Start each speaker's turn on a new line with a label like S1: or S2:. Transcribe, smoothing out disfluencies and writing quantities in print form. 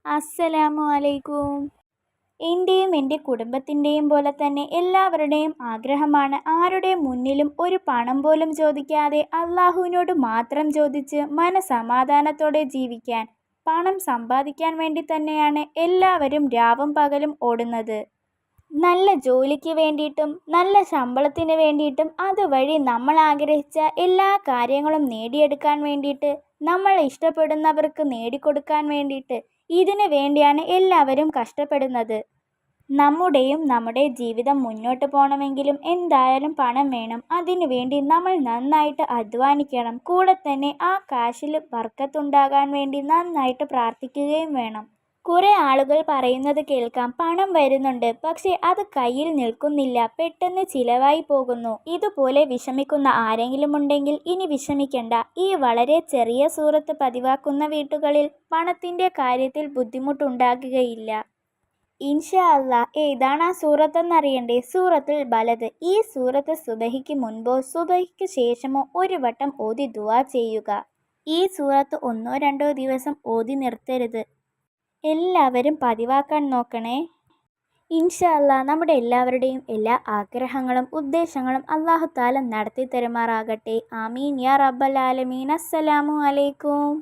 S1: അസ്സലാമു അലൈക്കും. എൻ്റെയും എൻ്റെ കുടുംബത്തിൻ്റെയും പോലെ തന്നെ എല്ലാവരുടെയും ആഗ്രഹമാണ് ആരുടെ മുന്നിലും ഒരു പണം പോലും ചോദിക്കാതെ അള്ളാഹുവിനോട് മാത്രം ചോദിച്ച് മനസമാധാനത്തോടെ ജീവിക്കാൻ. പണം സമ്പാദിക്കാൻ വേണ്ടി തന്നെയാണ് എല്ലാവരും രാവും പകലും ഓടുന്നത്. നല്ല ജോലിക്ക് വേണ്ടിയിട്ടും നല്ല ശമ്പളത്തിന് വേണ്ടിയിട്ടും അതുവഴി നമ്മൾ ആഗ്രഹിച്ച എല്ലാ കാര്യങ്ങളും നേടിയെടുക്കാൻ വേണ്ടിയിട്ട്, നമ്മൾ ഇഷ്ടപ്പെടുന്നവർക്ക് നേടിക്കൊടുക്കാൻ വേണ്ടിയിട്ട്, ഇതിനു വേണ്ടിയാണ് എല്ലാവരും കഷ്ടപ്പെടുന്നത്. നമ്മുടെ ജീവിതം മുന്നോട്ട് പോകണമെങ്കിലും എന്തായാലും പണം വേണം. അതിനു വേണ്ടി നമ്മൾ നന്നായിട്ട് അധ്വാനിക്കണം. കൂടെ തന്നെ ആ കാശിൽ ബർക്കത്തുണ്ടാകാൻ വേണ്ടി നന്നായിട്ട് പ്രാർത്ഥിക്കുകയും വേണം. കുറേ ആളുകൾ പറയുന്നത് കേൾക്കാം, പണം വരുന്നുണ്ട്, പക്ഷേ അത് കയ്യിൽ നിൽക്കുന്നില്ല, പെട്ടെന്ന് ചിലവായി പോകുന്നു. ഇതുപോലെ വിഷമിക്കുന്ന ആരെങ്കിലും ഉണ്ടെങ്കിൽ ഇനി വിഷമിക്കണ്ട. ഈ വളരെ ചെറിയ സൂറത്ത് പതിവാക്കുന്ന വീട്ടുകളിൽ പണത്തിൻ്റെ കാര്യത്തിൽ ബുദ്ധിമുട്ടുണ്ടാകുകയില്ല. ഇൻഷാ അല്ലാ. ഏതാണ് ആ സൂറത്തെന്നറിയണ്ടേ? സൂറത്തുൽ ബലദ്. ഈ സൂറത്ത് സുബഹിക്ക് മുൻപോ സുബഹിക്ക് ശേഷമോ ഒരു വട്ടം ഓതി ദുആ ചെയ്യുക. ഈ സൂറത്ത് 1-2 ദിവസം ഓതി നിർത്തരുത്. എല്ലാവരും പതിവാക്കാൻ നോക്കണേ. ഇൻഷാ അല്ലാ. നമ്മുടെ എല്ലാവരുടെയും എല്ലാ ആഗ്രഹങ്ങളും ഉദ്ദേശങ്ങളും അല്ലാഹു തആല നടത്തി തരുമാറാകട്ടെ. ആമീൻ യാ റബ്ബൽ ആലമീൻ. അസ്സലാമു അലൈക്കും.